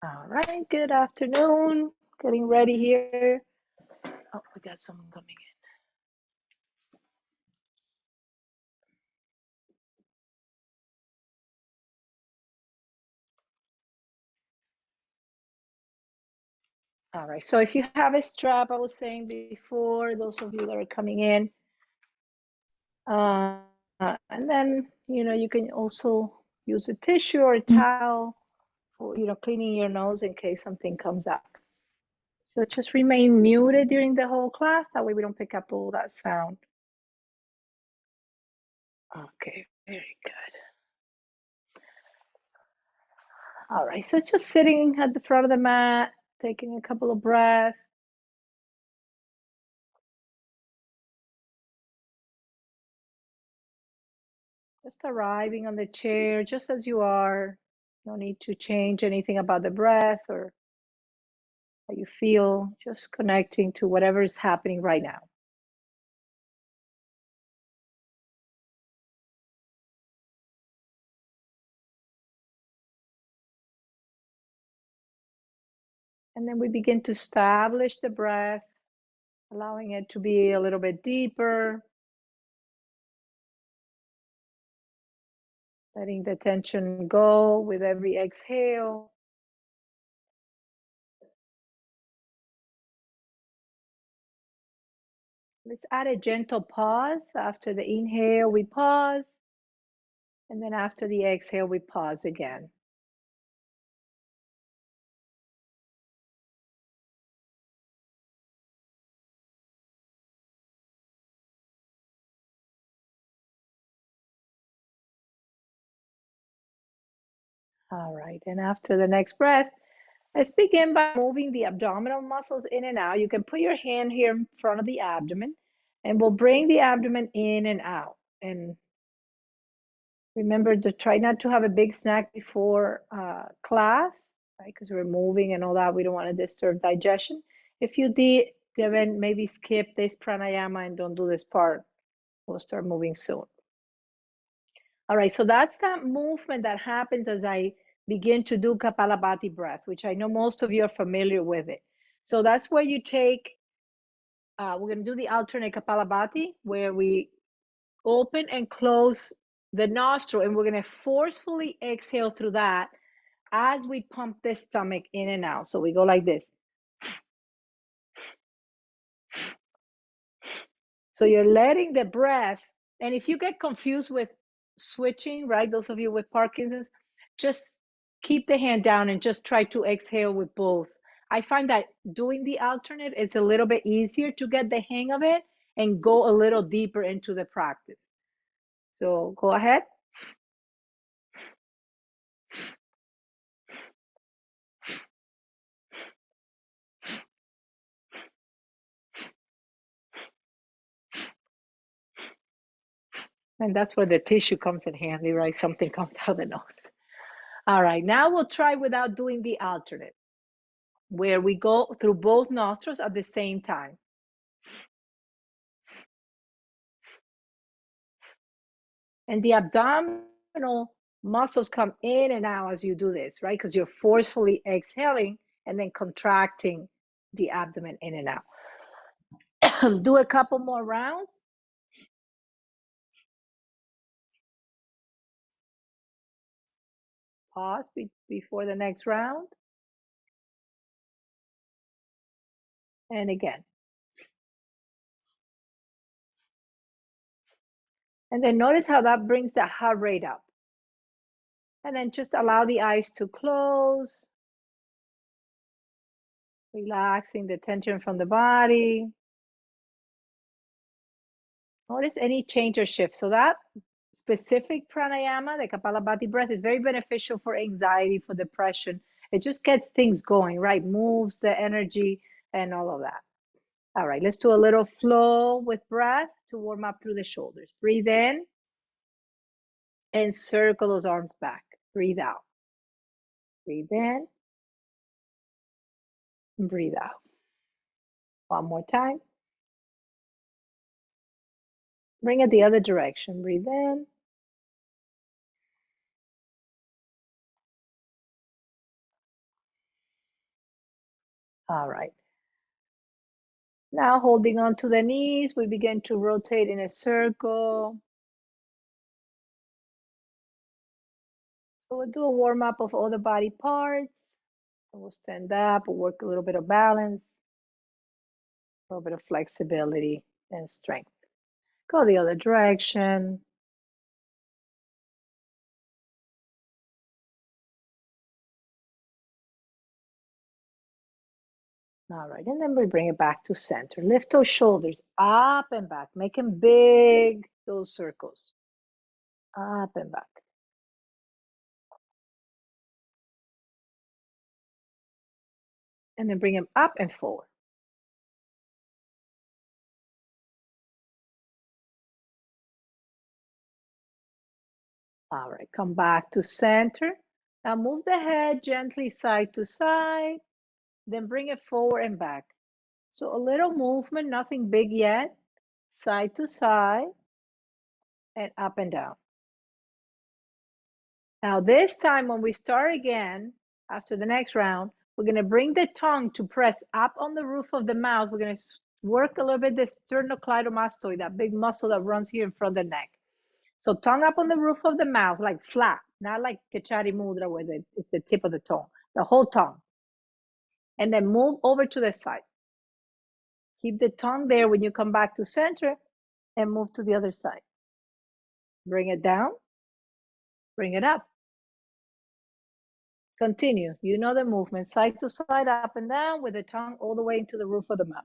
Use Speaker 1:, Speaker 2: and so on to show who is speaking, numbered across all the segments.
Speaker 1: All right, good afternoon. Getting ready here. Oh, we got someone coming in. All right, so if you have a strap, I was saying before, those of you that are coming in, uh, and then, you can also use a tissue or a towel for, cleaning your nose in case something comes up. So just remain muted during the whole class. That way we don't pick up all that sound. Okay, very good. All right, so just sitting at the front of the mat, taking a couple of breaths. Just arriving on the chair just as you are. No need to change anything about the breath or how you feel, just connecting to whatever is happening right now. And then we begin to establish the breath, allowing it to be a little bit deeper, letting the tension go with every exhale. Let's add a gentle pause. After the inhale, we pause. And then after the exhale, we pause again. All right, and after the next breath, let's begin by moving the abdominal muscles in and out. You can put your hand here in front of the abdomen, and we'll bring the abdomen in and out. And remember to try not to have a big snack before class, right? Because we're moving and all that. We don't want to disturb digestion. If you did, then maybe skip this pranayama and don't do this part. We'll start moving soon. All right, so that's that movement that happens as I begin to do Kapalabhati breath, which I know most of you are familiar with it. So that's where you take, we're going to do the alternate Kapalabhati, where we open and close the nostril, and we're going to forcefully exhale through that as we pump the stomach in and out. So we go like this. So you're letting the breath, and if you get confused with switching, right, those of you with Parkinson's, just keep the hand down and just try to exhale with both. I find that doing the alternate, it's a little bit easier to get the hang of it and go a little deeper into the practice. So go ahead. And that's where the tissue comes in handy, right? Something comes out of the nose. All right, now we'll try without doing the alternate, where we go through both nostrils at the same time. And the abdominal muscles come in and out as you do this, right? Because you're forcefully exhaling and then contracting the abdomen in and out. Do a couple more rounds. Pause before the next round. And again. And then notice how that brings the heart rate up. And then just allow the eyes to close. Relaxing the tension from the body. Notice any change or shift. So that specific pranayama, the Kapalabhati breath, is very beneficial for anxiety, for depression. It just gets things going, right? Moves the energy and all of that. All right, let's do a little flow with breath to warm up through the shoulders. Breathe in and circle those arms back. Breathe out. Breathe in and breathe out. One more time. Bring it the other direction. Breathe in. All right. Now holding on to the knees, we begin to rotate in a circle. So we'll do a warm up of all the body parts. We'll stand up, we'll work a little bit of balance, a little bit of flexibility and strength. Go the other direction. All right, and then we bring it back to center. Lift those shoulders up and back, making big those circles. Up and back. And then bring them up and forward. All right, come back to center. Now move the head gently side to side, then bring it forward and back. So a little movement, nothing big yet. Side to side and up and down. Now this time when we start again, after the next round, we're gonna bring the tongue to press up on the roof of the mouth. We're gonna work a little bit the sternocleidomastoid, that big muscle that runs here in front of the neck. So tongue up on the roof of the mouth, like flat, not like Kachari Mudra where it's the tip of the tongue, the whole tongue. And then move over to the side. Keep the tongue there when you come back to center and move to the other side. Bring it down, bring it up. Continue. You know the movement, side to side, up and down, with the tongue all the way into the roof of the mouth.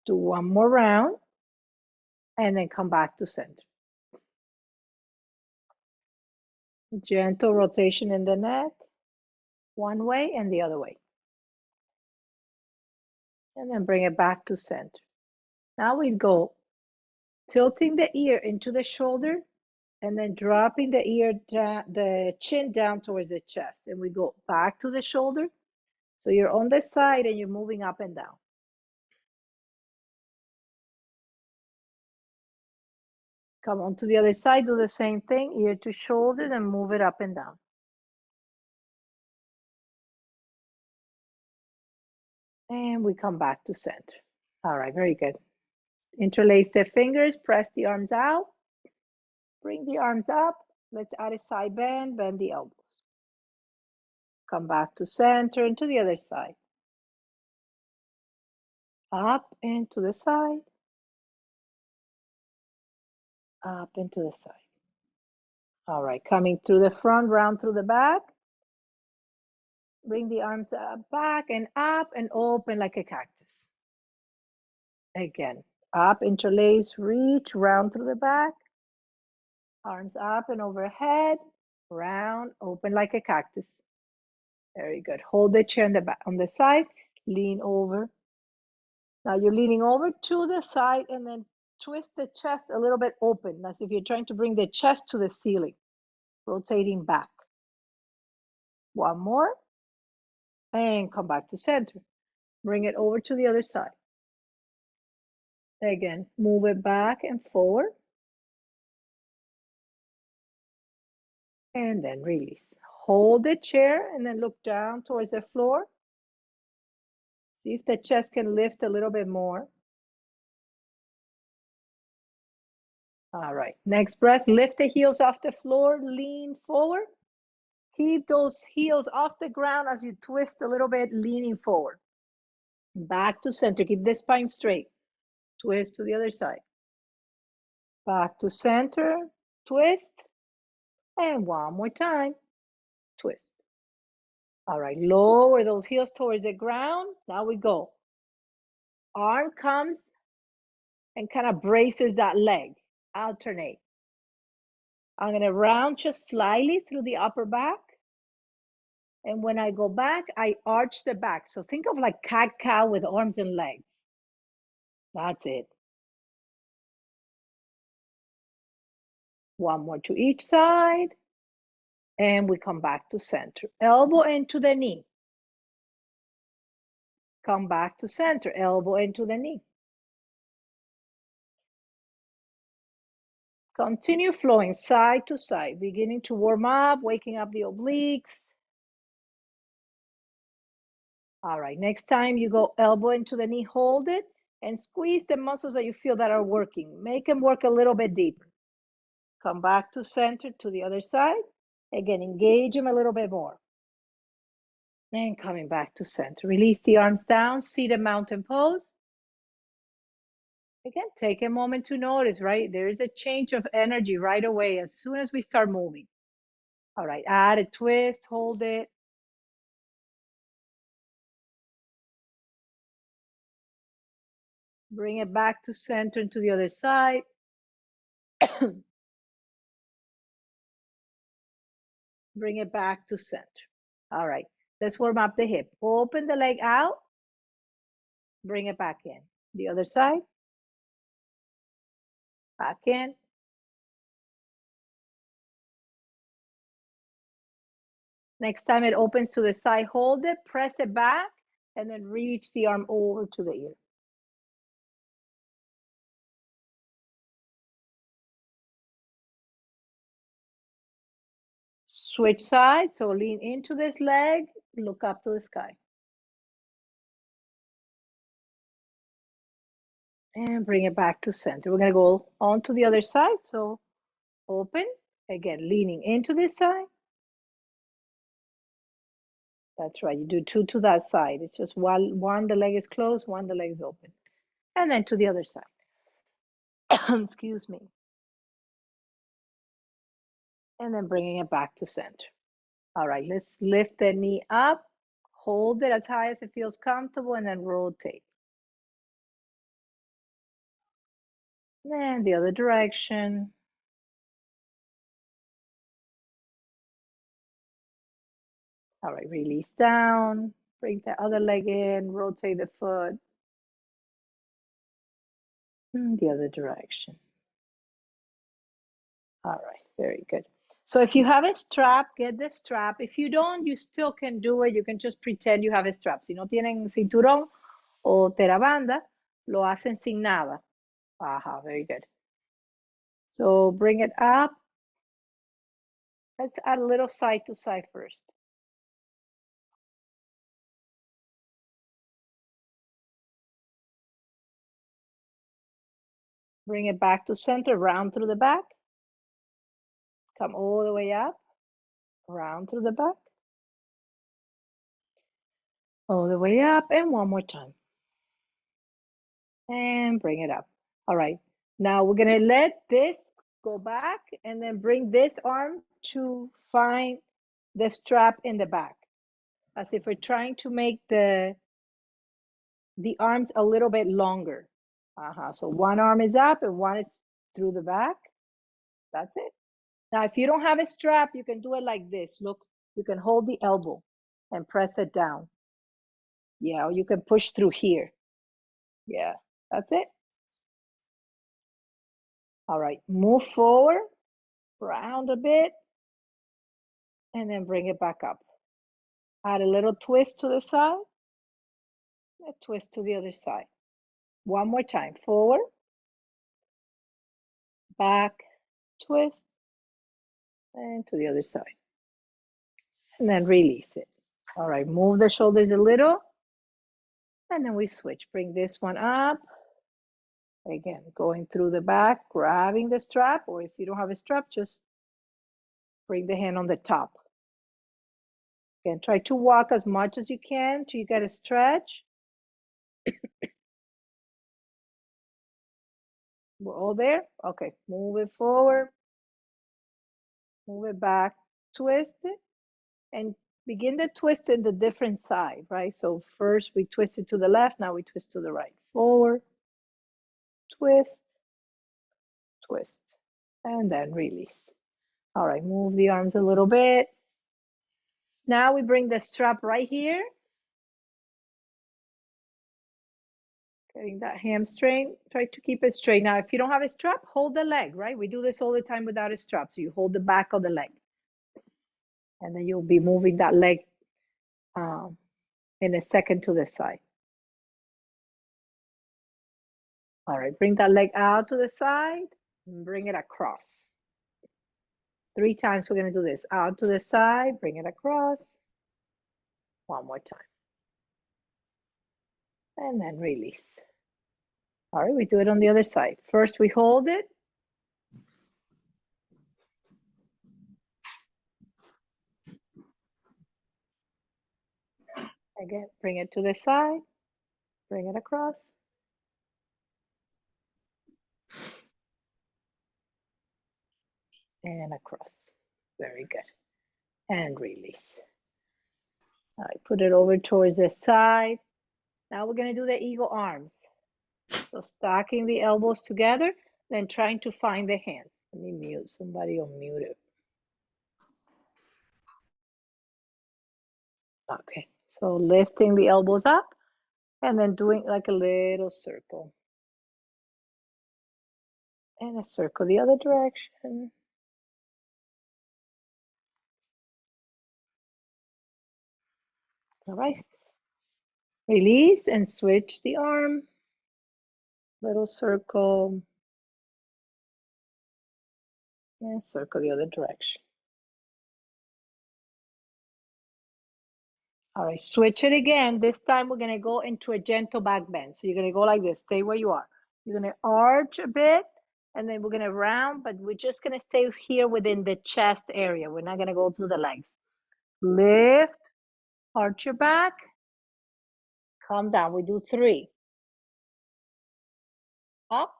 Speaker 1: Do one more round, and then come back to center. Gentle rotation in the neck, one way and the other way. And then bring it back to center. Now we go tilting the ear into the shoulder, and then dropping the ear down, the chin down towards the chest. And we go back to the shoulder. So you're on the side and you're moving up and down. Come on to the other side, do the same thing, ear to shoulder, then move it up and down. And we come back to center. All right, very good. Interlace the fingers, press the arms out, bring the arms up. Let's add a side bend, bend the elbows. Come back to center and to the other side. Up and to the side. Up and to the side. All right, coming through the front, round through the back. Bring the arms back and up and open like a cactus. Again, up, interlace, reach, round through the back. Arms up and overhead, round, open like a cactus. Very good. Hold the chair on the side, lean over. Now you're leaning over to the side and then twist the chest a little bit open, as if you're trying to bring the chest to the ceiling, rotating back. One more, and come back to center. Bring it over to the other side. Again, move it back and forward. And then release. Hold the chair and then look down towards the floor. See if the chest can lift a little bit more. All right, next breath, lift the heels off the floor, lean forward. Keep those heels off the ground as you twist a little bit, leaning forward. Back to center, keep the spine straight. Twist to the other side. Back to center, twist. And one more time, twist. All right, lower those heels towards the ground. Now we go. Arm comes and kind of braces that leg. Alternate. I'm going to round just slightly through the upper back. And when I go back, I arch the back. So think of like cat-cow with arms and legs. That's it. One more to each side. And we come back to center. Elbow into the knee. Come back to center. Elbow into the knee. Continue flowing side to side, beginning to warm up, waking up the obliques. All right, next time you go elbow into the knee, hold it and squeeze the muscles that you feel that are working. Make them work a little bit deeper. Come back to center to the other side. Again, engage them a little bit more. And coming back to center. Release the arms down, seated mountain pose. Again, take a moment to notice, right? There is a change of energy right away as soon as we start moving. All right, add a twist, hold it. Bring it back to center and to the other side. Bring it back to center. All right, let's warm up the hip. Open the leg out. Bring it back in. The other side. Back in. Next time it opens to the side, hold it, press it back, and then reach the arm over to the ear. Switch sides, so lean into this leg, look up to the sky. And bring it back to center. We're gonna go on to the other side, so open, again, leaning into this side. That's right, you do two to that side. It's just one the leg is closed, one the leg is open. And then to the other side. Excuse me. And then bringing it back to center. All right, let's lift the knee up, hold it as high as it feels comfortable, and then rotate. And the other direction. All right, release down, bring the other leg in, rotate the foot. And the other direction. All right, very good. So if you have a strap, get the strap. If you don't, you still can do it. You can just pretend you have a strap. Si no tienen cinturón o terabanda, lo hacen sin nada. Aha, very good. So bring it up. Let's add a little side to side first. Bring it back to center, round through the back. Come all the way up, round through the back. All the way up, and one more time. And bring it up. All right, now we're gonna let this go back and then bring this arm to find the strap in the back. As if we're trying to make the arms a little bit longer. So one arm is up and one is through the back. That's it. Now, if you don't have a strap, you can do it like this. Look, you can hold the elbow and press it down. Yeah, or you can push through here. Yeah, that's it. All right, move forward, round a bit, and then bring it back up. Add a little twist to the side, a twist to the other side. One more time, forward, back, twist, and to the other side. And then release it. All right, move the shoulders a little, and then we switch. Bring this one up. Again, going through the back, grabbing the strap, or if you don't have a strap, just bring the hand on the top. Again, try to walk as much as you can till you get a stretch. We're all there? Okay, move it forward, move it back, twist it, and begin the twist in the different side, right? So first we twist it to the left, now we twist to the right. Forward, twist, twist, and then release. All right, move the arms a little bit. Now we bring the strap right here. Getting that hamstring, try to keep it straight. Now, if you don't have a strap, hold the leg, right? We do this all the time without a strap. So you hold the back of the leg. And then you'll be moving that leg in a second to the side. All right, bring that leg out to the side. and bring it across. 3 times we're going to do this. Out to the side, bring it across. One more time. And then release. All right, we do it on the other side. First, we hold it. Again, bring it to the side. Bring it across. And across. Very good. And release. All right, put it over towards the side. Now we're going to do the eagle arms. So stacking the elbows together, then trying to find the hands. Let me mute. Somebody unmute it. Okay, so lifting the elbows up and then doing like a little circle. And a circle the other direction. All right. Release and switch the arm. Little circle. And circle the other direction. All right, switch it again. This time we're going to go into a gentle back bend. So you're going to go like this. Stay where you are. You're going to arch a bit, and then we're going to round, but we're just going to stay here within the chest area. We're not going to go through the legs. Lift, arch your back, come down. We do 3. Up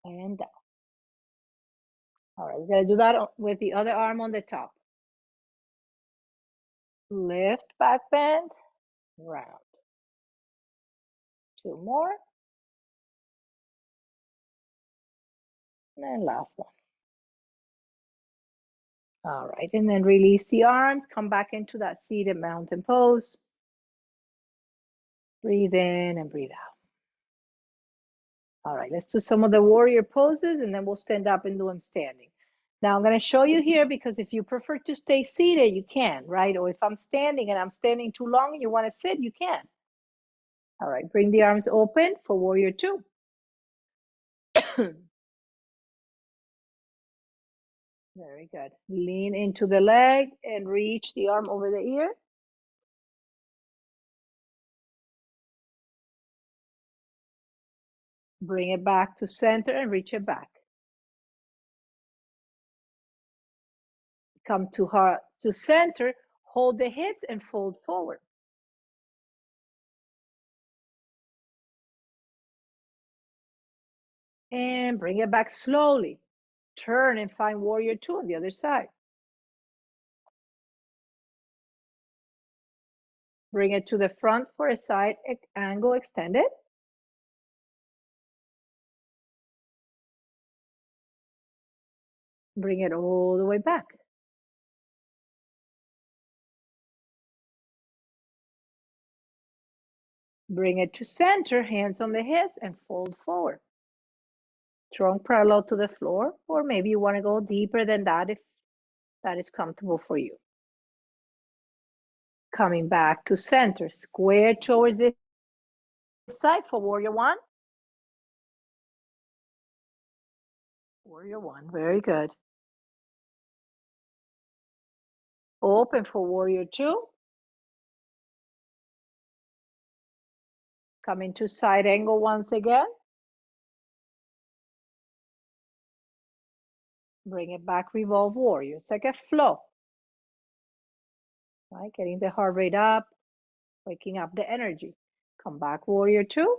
Speaker 1: and down. All right, we're going to do that with the other arm on the top. Lift, back bend, round. 2 more. And last one. All right, and then release the arms, come back into that seated mountain pose. Breathe in and breathe out. All right, let's do some of the warrior poses and then we'll stand up and do them standing. Now I'm going to show you here because if you prefer to stay seated, you can, right? Or if I'm standing and I'm standing too long and you want to sit, you can. All right, bring the arms open for warrior 2. Very good. Lean into the leg and reach the arm over the ear. Bring it back to center and reach it back. Come to heart to center, hold the hips and fold forward. And bring it back slowly. Turn and find warrior 2 on the other side. Bring it to the front for a side angle extended. Bring it all the way back. Bring it to center, hands on the hips, and fold forward. Trunk parallel to the floor, or maybe you want to go deeper than that if that is comfortable for you. Coming back to center, square towards this side for warrior 1. Warrior 1, very good. Open for warrior 2. Come into side angle once again. Bring it back, revolve warrior. It's like a flow. Right, getting the heart rate up, waking up the energy. Come back, warrior 2.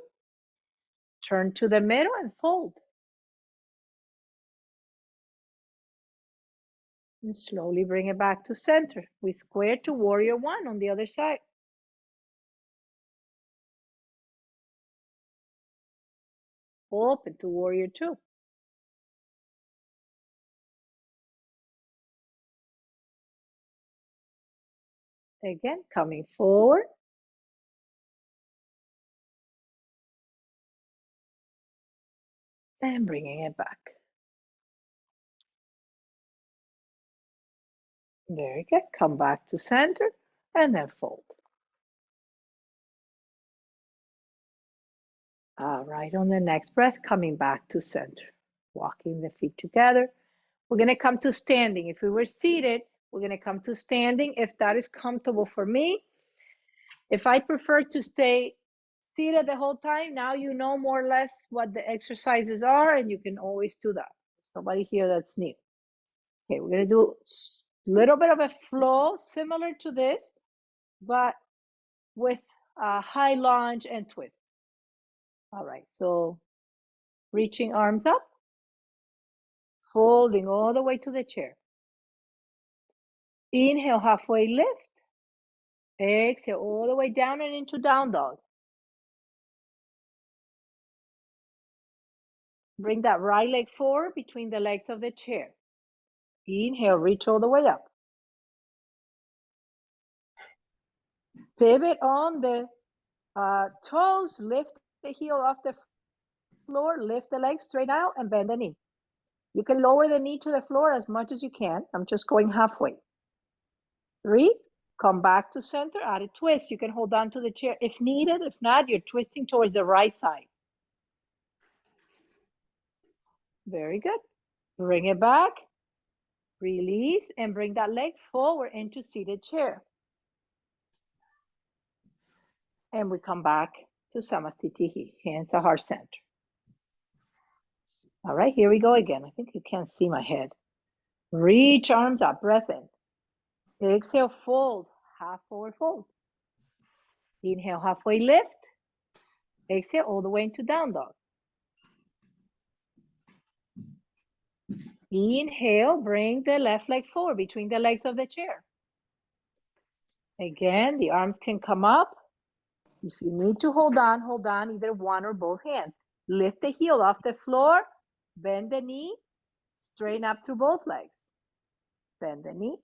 Speaker 1: Turn to the middle and fold. And slowly bring it back to center. We square to warrior 1 on the other side. Open to warrior 2. Again, coming forward. And bringing it back. Very good. Come back to center and then fold. All right, on the next breath, coming back to center. Walking the feet together. We're going to come to standing. If we were seated, we're going to come to standing if that is comfortable for me. If I prefer to stay seated the whole time, now you know more or less what the exercises are, and you can always do that. There's nobody here that's new. Okay, we're going to do a little bit of a flow similar to this, but with a high lunge and twist. All right, so reaching arms up, folding all the way to the chair. Inhale, halfway lift. Exhale all the way down and into down dog. Bring that right leg forward between the legs of the chair. Inhale, reach all the way up. Pivot on the toes, lift the heel off the floor, lift the leg straight out and bend the knee. You can lower the knee to the floor as much as you can. I'm just going halfway. 3, come back to center, add a twist. You can hold on to the chair if needed. If not, you're twisting towards the right side. Very good. Bring it back, release, and bring that leg forward into seated chair. And we come back to Samasthiti, hands at heart center. All right, here we go again. I think you can't see my head. Reach arms up, breath in. Exhale, fold, half forward fold. Inhale, halfway lift. Exhale, all the way into down dog. Inhale, bring the left leg forward between the legs of the chair. Again, the arms can come up. If you need to hold on either one or both hands. Lift the heel off the floor, bend the knee, straighten up through both legs. Bend the knee.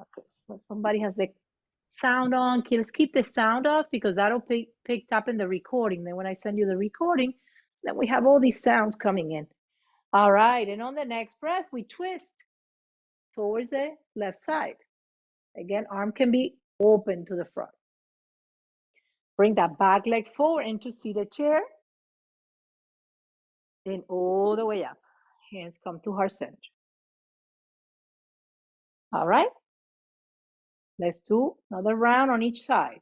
Speaker 1: Okay, so somebody has the sound on. Let's keep the sound off because that'll be picked up in the recording. Then when I send you the recording, then we have all these sounds coming in. All right, and on the next breath, we twist towards the left side. Again, arm can be open to the front. Bring that back leg forward into seated chair. And all the way up. Hands come to heart center. All right. Let's do another round on each side.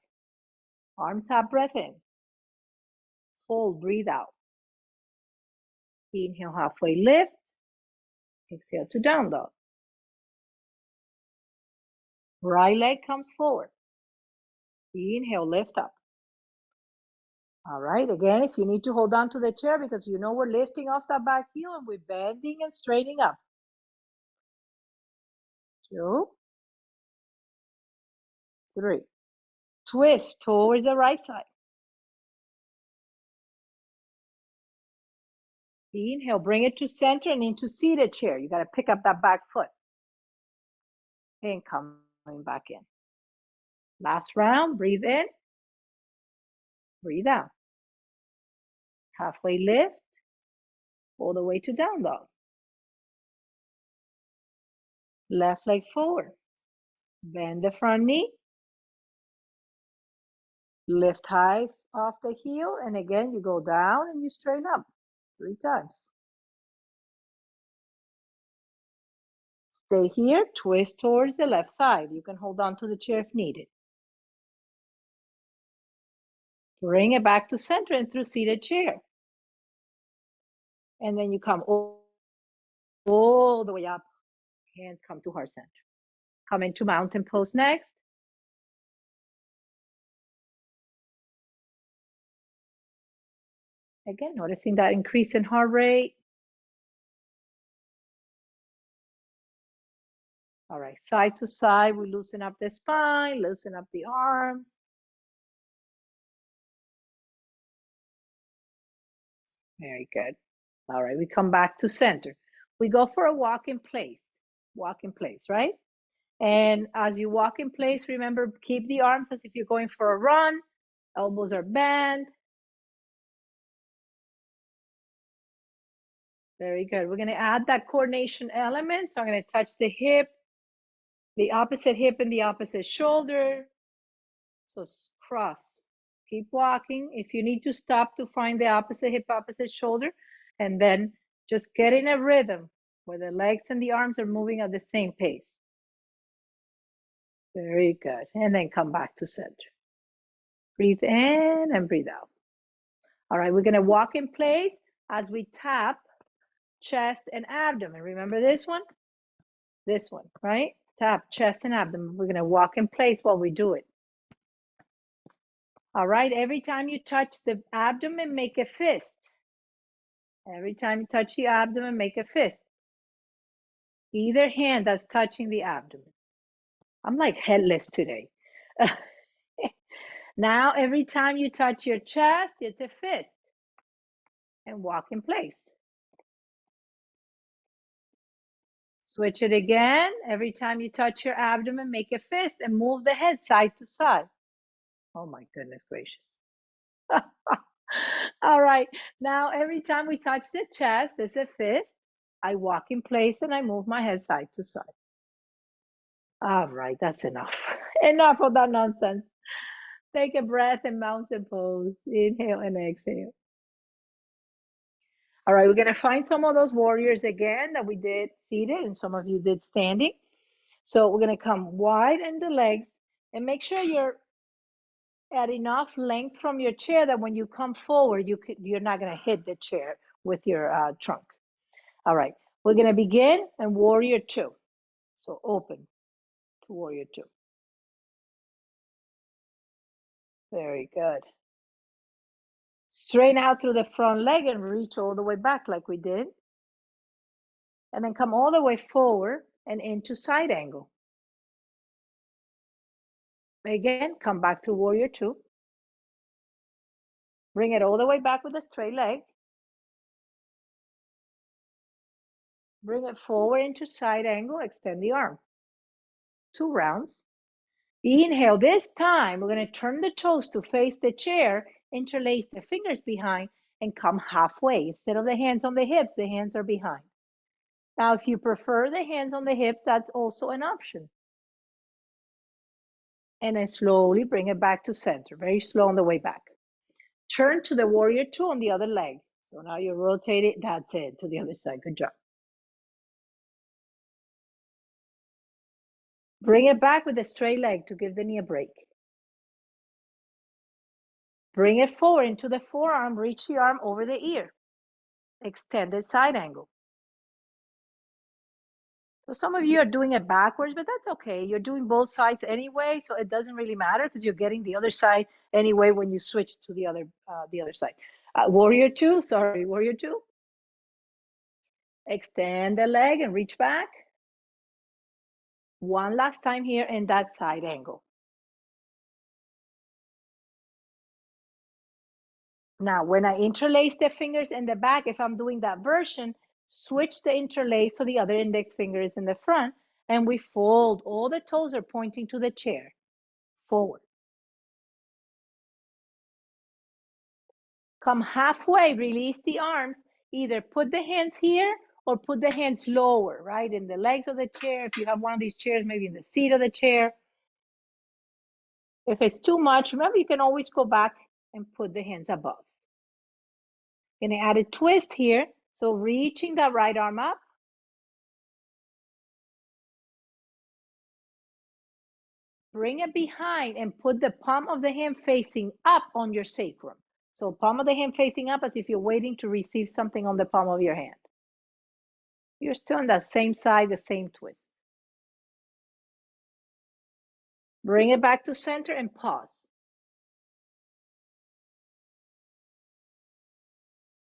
Speaker 1: Arms up, breath in. Fold, breathe out. Inhale, halfway lift. Exhale to down dog. Right leg comes forward. Inhale, lift up. All right, again, if you need to hold on to the chair because you know we're lifting off that back heel and we're bending and straightening up. 2, 3. Twist towards the right side. Inhale, bring it to center and into seated chair. You got to pick up that back foot. And coming back in. Last round, breathe in, breathe out. Halfway lift, all the way to down dog. Left leg forward. Bend the front knee. Lift high off the heel, and again, you go down and you straighten up 3 times. Stay here, twist towards the left side. You can hold on to the chair if needed. Bring it back to center and through seated chair. And then you come all the way up. Hands come to heart center. Come into mountain pose next. Again, noticing that increase in heart rate. All right, side to side, we loosen up the spine, loosen up the arms. Very good. All right, we come back to center. We go for a walk in place, right? And as you walk in place, remember, keep the arms as if you're going for a run. Elbows are bent. Very good. We're gonna add that coordination element. So I'm gonna touch the hip, the opposite hip and the opposite shoulder. So cross, Keep walking. If you need to stop to find the opposite hip, opposite shoulder, and then just get in a rhythm where the legs and the arms are moving at the same pace. Very good. And then come back to center. Breathe in and breathe out. All right, we're going to walk in place as we tap chest and abdomen. Remember this one? This one, right? Tap chest and abdomen. We're going to walk in place while we do it. All right, every time you touch the abdomen, make a fist. Every time you touch the abdomen, make a fist. Either hand that's touching the abdomen. I'm like headless today. Now, every time you touch your chest, it's a fist. And walk in place. Switch it again. Every time you touch your abdomen, make a fist and move the head side to side. Oh my goodness gracious. All right, now every time we touch the chest, it's a fist. I walk in place and I move my head side to side. All right, that's enough. Enough of that nonsense. Take a breath and mountain pose. Inhale and exhale. All right, we're going to find some of those warriors again that we did seated and some of you did standing. So we're going to come wide in the legs and make sure you're at enough length from your chair that when you come forward, you're not going to hit the chair with your trunk. All right, we're going to begin in warrior two. So open to warrior two. Very good. Straighten out through the front leg and reach all the way back like we did. And then come all the way forward and into side angle. Again, come back to warrior two. Bring it all the way back with a straight leg. Bring it forward into side angle, extend the arm. 2 rounds. Inhale, this time we're going to turn the toes to face the chair, interlace the fingers behind, and come halfway. Instead of the hands on the hips, the hands are behind. Now, if you prefer the hands on the hips, that's also an option. And then slowly bring it back to center, very slow on the way back. Turn to the warrior two on the other leg. So now you rotate it, that's it, to the other side. Good job. Bring it back with a straight leg to give the knee a break. Bring it forward into the forearm, reach the arm over the ear. Extended side angle. So some of you are doing it backwards, but that's okay. You're doing both sides anyway, so it doesn't really matter because you're getting the other side anyway when you switch to the other side. Warrior two, sorry, warrior two. Extend the leg and reach back. One last time here in that side angle. Now, when I interlace the fingers in the back, if I'm doing that version, switch the interlace so the other index finger is in the front, and we fold. All the toes are pointing to the chair, forward. Come halfway, release the arms. Either put the hands here or put the hands lower, right? In the legs of the chair. If you have one of these chairs, maybe in the seat of the chair. If it's too much, remember you can always go back and put the hands above. Gonna add a twist here. So reaching that right arm up. Bring it behind and put the palm of the hand facing up on your sacrum. So palm of the hand facing up as if you're waiting to receive something on the palm of your hand. You're still on that same side, the same twist. Bring it back to center and pause.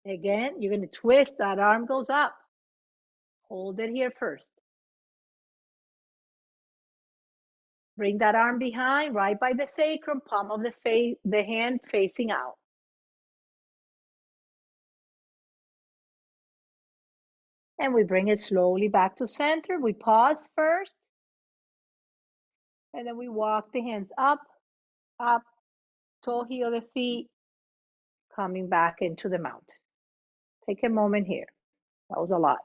Speaker 1: Again, you're going to twist, that arm goes up. Hold it here first. Bring that arm behind, right by the sacrum, palm of the hand facing out. And we bring it slowly back to center. We pause first. And then we walk the hands up, up, toe heel the feet, coming back into the mountain. Take a moment here. That was a lot.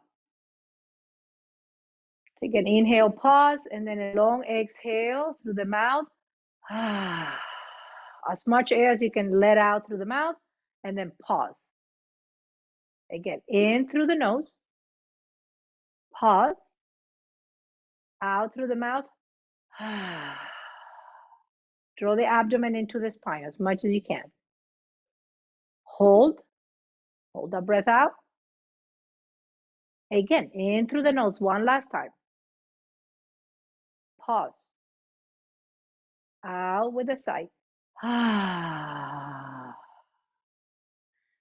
Speaker 1: Take an inhale, pause, and then a long exhale through the mouth. I as much air as you can let out through the mouth, and then pause. Again, in through the nose, pause, out through the mouth. Draw the abdomen into the spine as much as you can. Hold that breath out. Again, in through the nose one last time. Pause. Out with a sigh.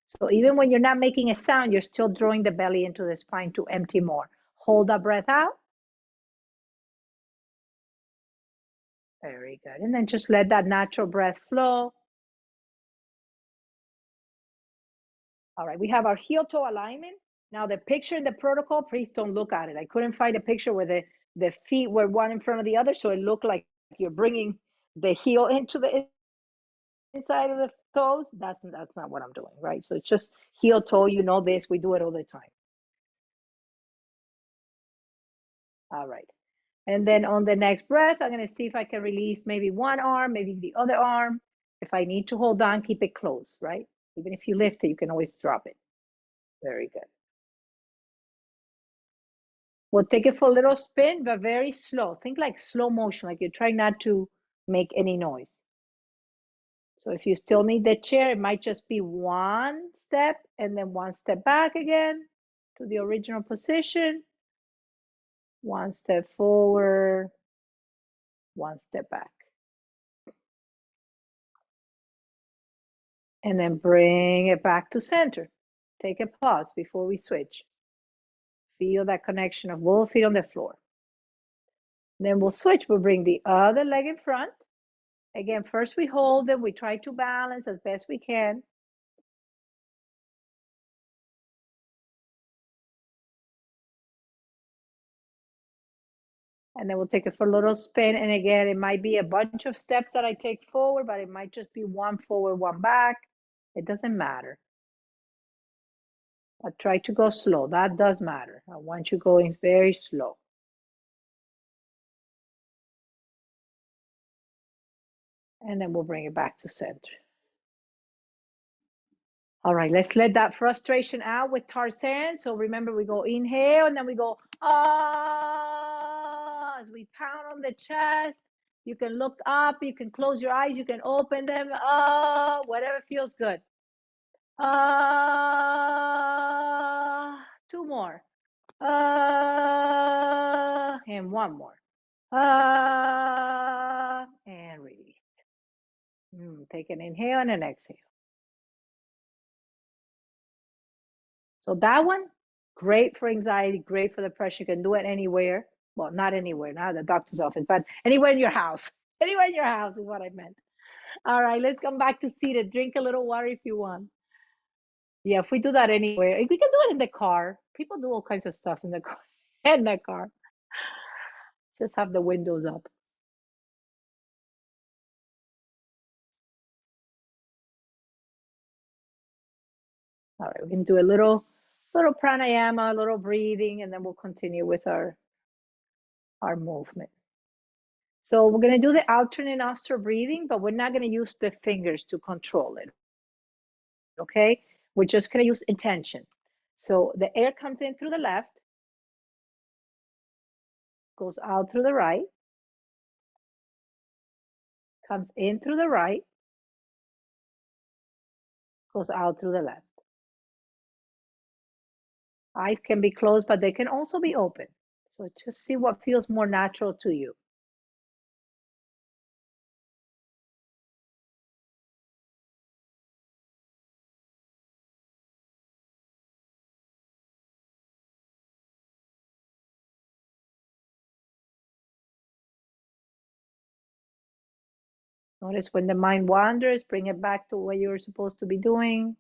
Speaker 1: So even when you're not making a sound, you're still drawing the belly into the spine to empty more. Hold that breath out. Very good. And then just let that natural breath flow. All right, we have our heel-toe alignment. Now the picture in the protocol, please don't look at it. I couldn't find a picture where the feet were one in front of the other, so it looked like you're bringing the heel into the inside of the toes. That's not what I'm doing, right? So it's just heel-toe, you know this, we do it all the time. All right. And then on the next breath, I'm going to see if I can release maybe one arm, maybe the other arm. If I need to hold on, keep it close, right? Even if you lift it, you can always drop it. Very good. We'll take it for a little spin, but very slow. Think like slow motion, like you're trying not to make any noise. So if you still need the chair, it might just be one step and then one step back again to the original position. One step forward, one step back. And then bring it back to center. Take a pause before we switch. Feel that connection of both feet on the floor. Then we'll switch. We'll bring the other leg in front. Again, first we hold them. We try to balance as best we can. And then we'll take it for a little spin. And again, it might be a bunch of steps that I take forward, but it might just be one forward, one back. It doesn't matter. I try to go slow. That does matter. I want you going very slow. And then we'll bring it back to center. All right, let's let that frustration out with Tarzan. So remember, we go inhale and then we go ah as we pound on the chest. You can look up, you can close your eyes, you can open them. Ah, whatever feels good. Ah, two more. Ah, and one more. Ah, and release. Take an inhale and an exhale. So that one, great for anxiety, great for depression. You can do it anywhere. Well, not anywhere, not at the doctor's office, but anywhere in your house. Anywhere in your house is what I meant. All right, let's come back to seated. Drink a little water if you want. Yeah, if we do that anywhere, we can do it in the car. People do all kinds of stuff in the car. In the car. Just have the windows up. All right, we can do a little pranayama, a little breathing, and then we'll continue with our movement. So we're going to do the alternate nostril breathing, but we're not going to use the fingers to control it. Okay? We're just going to use intention. So the air comes in through the left, goes out through the right, comes in through the right, goes out through the left. Eyes can be closed, but they can also be open. So just see what feels more natural to you. Notice when the mind wanders, bring it back to what you're supposed to be doing.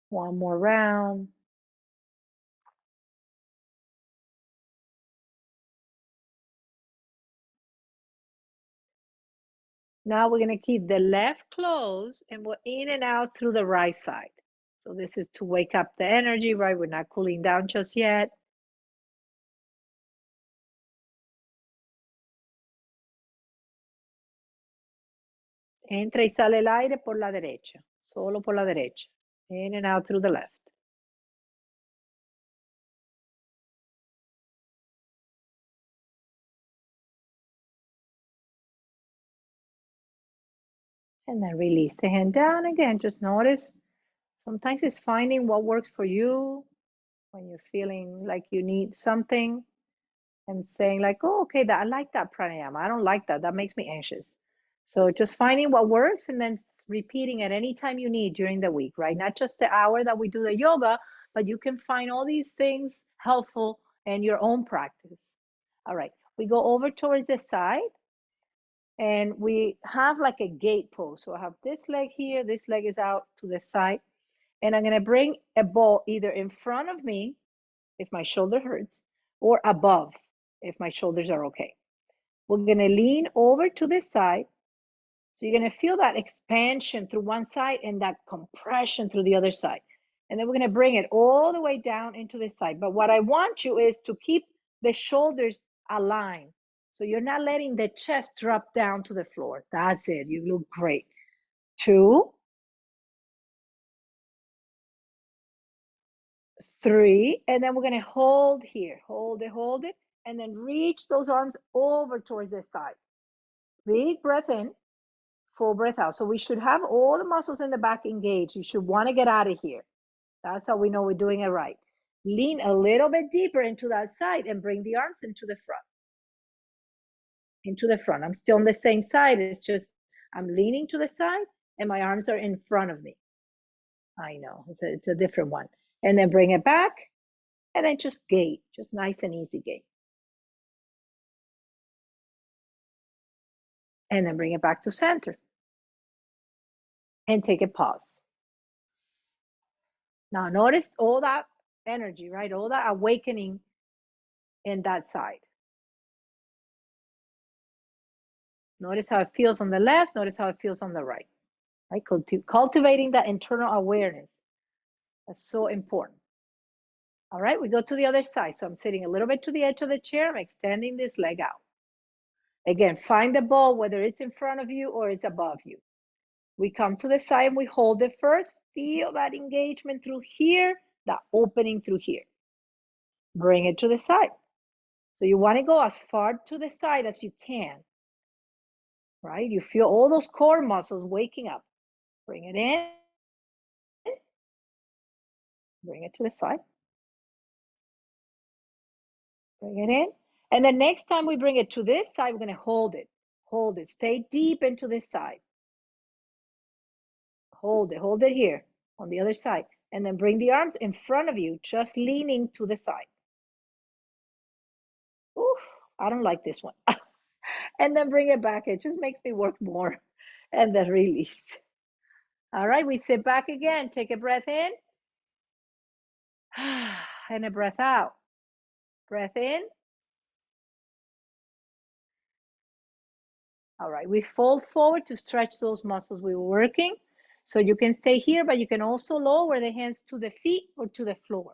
Speaker 1: One more round. Now we're going to keep the left closed and we're in and out through the right side. So this is to wake up the energy, right? We're not cooling down just yet. Entra y sale el aire por la derecha, solo por la derecha. In and out through the left. And then release the hand down again. Just notice, sometimes it's finding what works for you when you're feeling like you need something and saying like, oh, okay, I like that pranayama. I don't like that. That makes me anxious. So just finding what works and then repeating at any time you need during the week, right? Not just the hour that we do the yoga, but you can find all these things helpful in your own practice. All right, we go over towards the side and we have like a gate pose. So I have this leg here, this leg is out to the side, and I'm gonna bring a ball either in front of me if my shoulder hurts, or above if my shoulders are okay. We're gonna lean over to this side. So you're gonna feel that expansion through one side and that compression through the other side. And then we're gonna bring it all the way down into this side. But what I want you is to keep the shoulders aligned. So you're not letting the chest drop down to the floor. That's it, you look great. 2, 3, and then we're gonna hold here, hold it, and then reach those arms over towards the side. Big breath in, full breath out. So we should have all the muscles in the back engaged. You should wanna get out of here. That's how we know we're doing it right. Lean a little bit deeper into that side and bring the arms into the front. Into the front. I'm still on the same side. It's just I'm leaning to the side and my arms are in front of me. I know, it's a different one. And then bring it back and then just gate, just nice and easy gate. And then bring it back to center. And take a pause. Now notice all that energy, right? All that awakening in that side. Notice how it feels on the left. Notice how it feels on the right. Right? Cultivating that internal awareness. That's so important. All right, we go to the other side. So I'm sitting a little bit to the edge of the chair. I'm extending this leg out. Again, find the ball, whether it's in front of you or it's above you. We come to the side and we hold it first. Feel that engagement through here, that opening through here. Bring it to the side. So you want to go as far to the side as you can. Right? You feel all those core muscles waking up. Bring it in. Bring it to the side. Bring it in. And the next time we bring it to this side, we're going to hold it. Hold it. Stay deep into this side. Hold it. Hold it here on the other side. And then bring the arms in front of you, just leaning to the side. Oof, I don't like this one. And then bring it back. It just makes me work more. And then release. All right, we sit back again. Take a breath in. And a breath out. Breath in. All right, we fold forward to stretch those muscles we were working. So you can stay here, but you can also lower the hands to the feet or to the floor.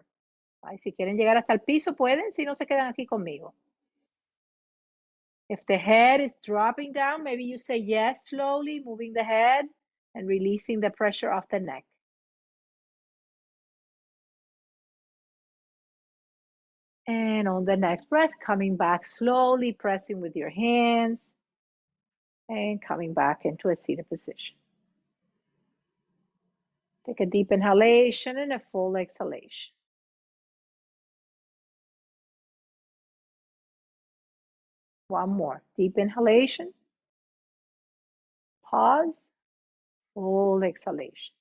Speaker 1: Right? Si quieren llegar hasta el piso, pueden, si no se quedan aquí conmigo. If the head is dropping down, maybe you say yes slowly, moving the head and releasing the pressure off the neck. And on the next breath, coming back slowly, pressing with your hands and coming back into a seated position. Take a deep inhalation and a full exhalation. One more. Deep inhalation. Pause. Full exhalation.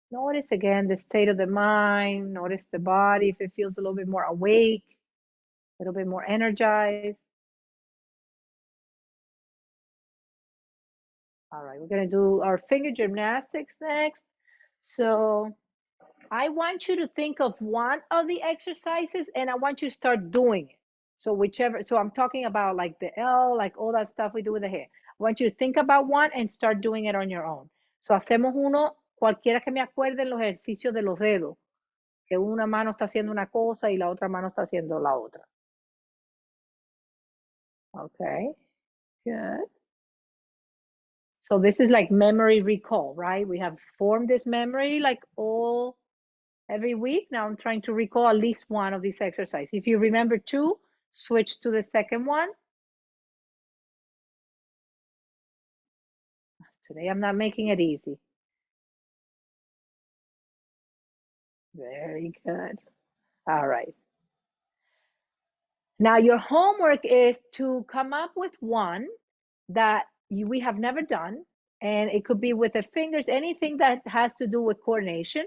Speaker 1: Notice again the state of the mind. Notice the body if it feels a little bit more awake, a little bit more energized. All right, we're going to do our finger gymnastics next. So I want you to think of one of the exercises and I want you to start doing it. So whichever, so I'm talking about like the L, like all that stuff we do with the hair. I want you to think about one and start doing it on your own. So hacemos uno, cualquiera que me acuerde los ejercicios de los dedos. que una mano está haciendo una cosa y la otra mano está haciendo la otra. Okay, good. So this is like memory recall, right? We have formed this memory like every week. Now I'm trying to recall at least one of these exercises. If you remember two, switch to the second one. Today I'm not making it easy. Very good. All right. Now your homework is to come up with one that we have never done, and it could be with the fingers, anything that has to do with coordination.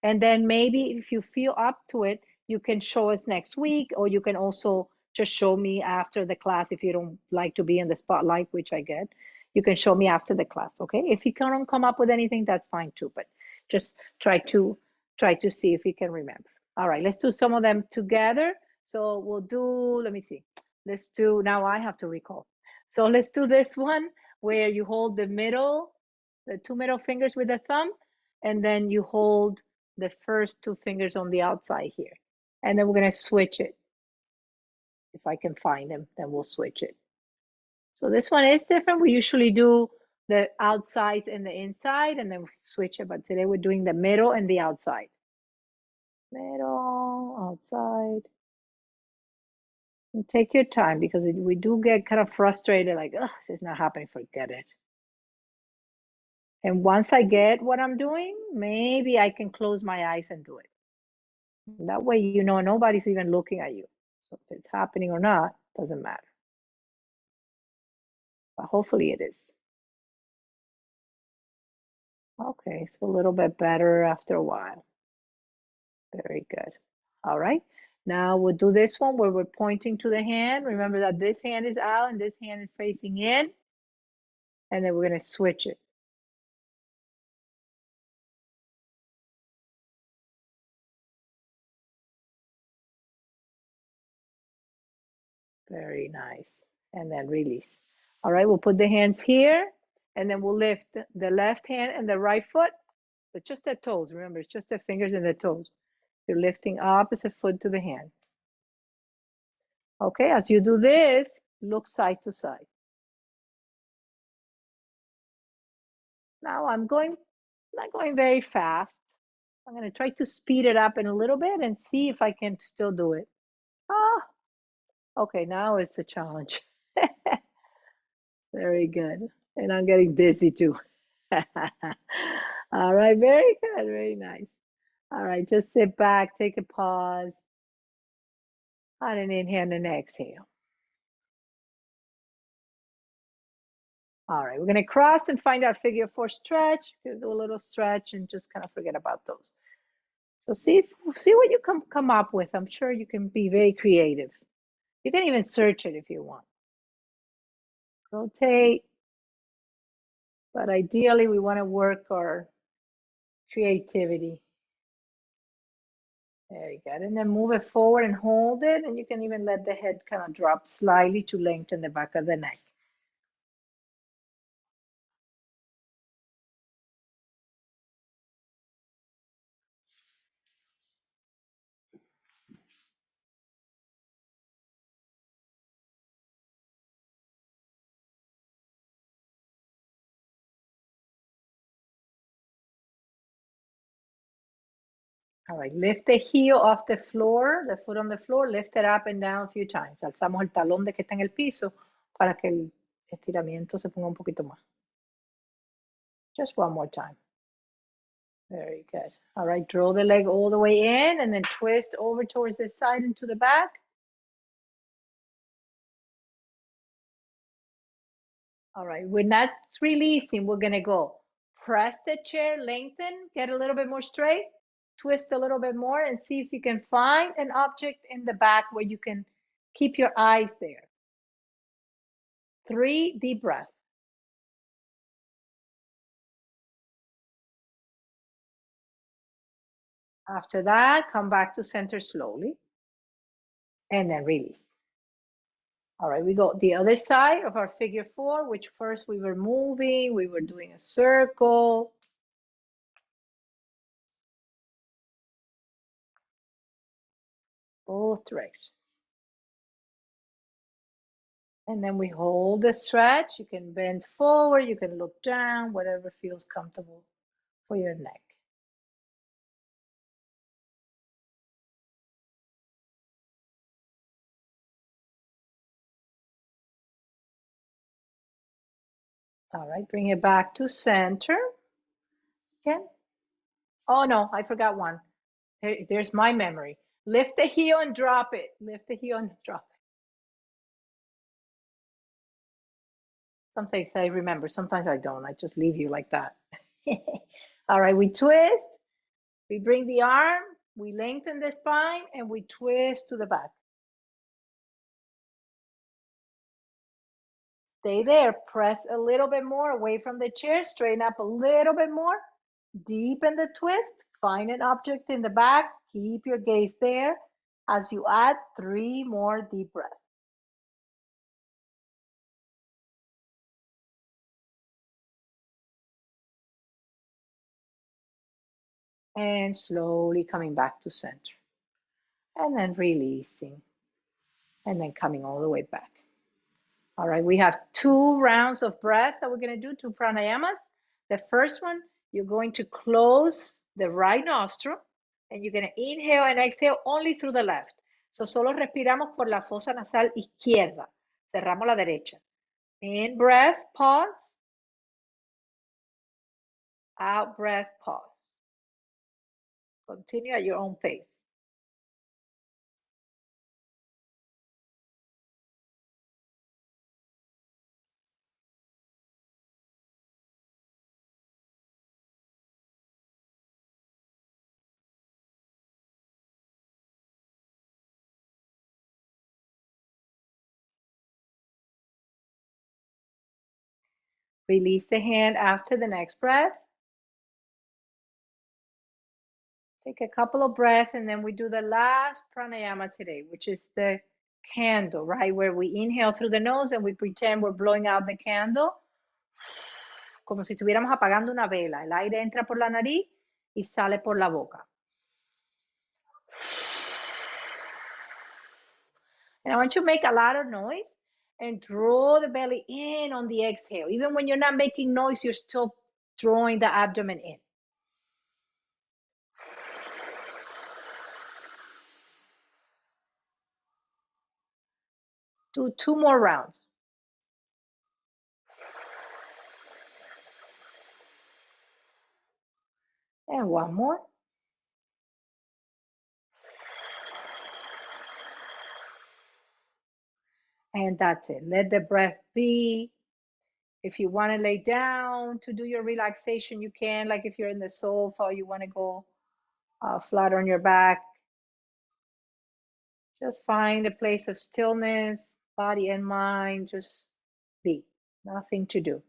Speaker 1: And then maybe if you feel up to it, you can show us next week, or you can also just show me after the class if you don't like to be in the spotlight, which I get. You can show me after the class, okay? If you can't come up with anything, that's fine too, but just try to see if you can remember. All right, let's do some of them together. So we'll do, let me see. Let's do, now I have to recall. So let's do this one where you hold the two middle fingers with the thumb, and then you hold the first two fingers on the outside here. And then we're going to switch it. If I can find them, then we'll switch it. So this one is different. We usually do the outside and the inside, and then we switch it. But today we're doing the middle and the outside. Middle, outside. And take your time, because we do get kind of frustrated, like, oh, this is not happening, forget it. And once I get what I'm doing, maybe I can close my eyes and do it. That way, you know, nobody's even looking at you. So if it's happening or not, doesn't matter. But hopefully it is. Okay, so a little bit better after a while. Very good. All right. Now we'll do this one where we're pointing to the hand. Remember that this hand is out and this hand is facing in. And then we're going to switch it. Very nice. And then release. All right, we'll put the hands here, and then we'll lift the left hand and the right foot, but just the toes. Remember, it's just the fingers and the toes. You're lifting opposite foot to the hand. Okay, as you do this, look side to side. Now I'm not going very fast. I'm going to try to speed it up in a little bit and see if I can still do it. Ah, okay, now it's a challenge. Very good. And I'm getting dizzy too. All right, very good, very nice. All right, just sit back, take a pause, and an inhale and an exhale. All right, we're gonna cross and find our figure four stretch. Do a little stretch and just kind of forget about those. So see what you come up with. I'm sure you can be very creative. You can even search it if you want. Rotate, but ideally we want to work our creativity. Very good. And then move it forward and hold it. And you can even let the head kind of drop slightly to lengthen the back of the neck. All right, lift the heel off the floor, the foot on the floor, lift it up and down a few times. Alzamos el talón de que está en el piso para que el estiramiento se ponga un poquito más. Just one more time. Very good. All right, draw the leg all the way in and then twist over towards the side and to the back. All right, we're not releasing. We're going to go press the chair, lengthen, get a little bit more straight, twist a little bit more, and see if you can find an object in the back where you can keep your eyes there. 3 deep breaths. After that, come back to center slowly and then release. All right, we go the other side of our figure four, which first we were moving, we were doing a circle. both directions. And then we hold the stretch. You can bend forward, you can look down, whatever feels comfortable for your neck. All right, bring it back to center. Again. Oh no, I forgot one. There's my memory. Lift the heel and drop it. Lift the heel and drop it. Sometimes I remember, sometimes I don't. I just leave you like that. All right, we twist. We bring the arm, we lengthen the spine, and we twist to the back. Stay there. Press a little bit more away from the chair. Straighten up a little bit more. Deepen the twist. Find an object in the back. Keep your gaze there as you add 3 more deep breaths. And slowly coming back to center. And then releasing. And then coming all the way back. All right, we have 2 rounds of breath that we're going to do, 2 pranayamas. The first one, you're going to close the right nostril and you're going to inhale and exhale only through the left. So solo respiramos por la fosa nasal izquierda. Cerramos la derecha. In breath, pause. Out breath, pause. Continue at your own pace. Release the hand after the next breath. Take a couple of breaths and then we do the last pranayama today, which is the candle, right? Where we inhale through the nose and we pretend we're blowing out the candle. Como si estuviéramos apagando una vela. El aire entra por la nariz y sale por la boca. And I want you to make a lot of noise and draw the belly in on the exhale. Even when you're not making noise, you're still drawing the abdomen in. Do 2 more rounds. And 1 more. And that's it. Let the breath be. If you want to lay down to do your relaxation, you can. Like if you're in the sofa, you want to go flat on your back. Just find a place of stillness, body and mind. Just be. Nothing to do.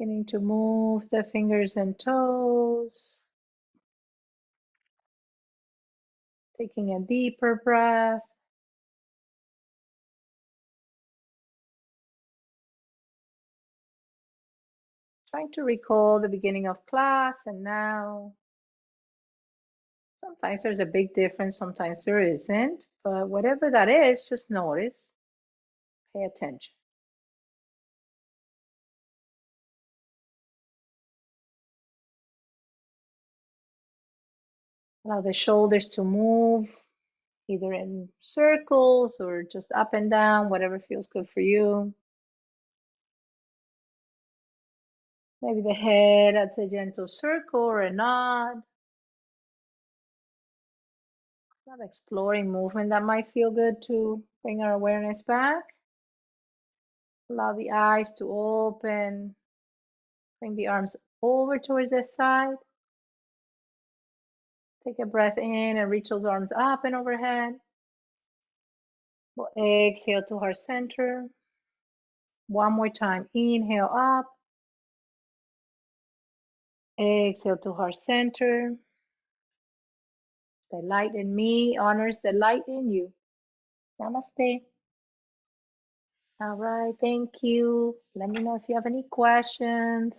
Speaker 1: Beginning to move the fingers and toes. Taking a deeper breath. Trying to recall the beginning of class and now. Sometimes there's a big difference, sometimes there isn't, but whatever that is, just notice, pay attention. Allow the shoulders to move either in circles or just up and down, whatever feels good for you. Maybe the head adds a gentle circle or a nod. Not exploring movement that might feel good to bring our awareness back. Allow the eyes to open. Bring the arms over towards the side. Take a breath in and reach those arms up and overhead. We'll exhale to heart center. One more time. Inhale up. Exhale to heart center. The light in me honors the light in you. Namaste. All right, thank you. Let me know if you have any questions.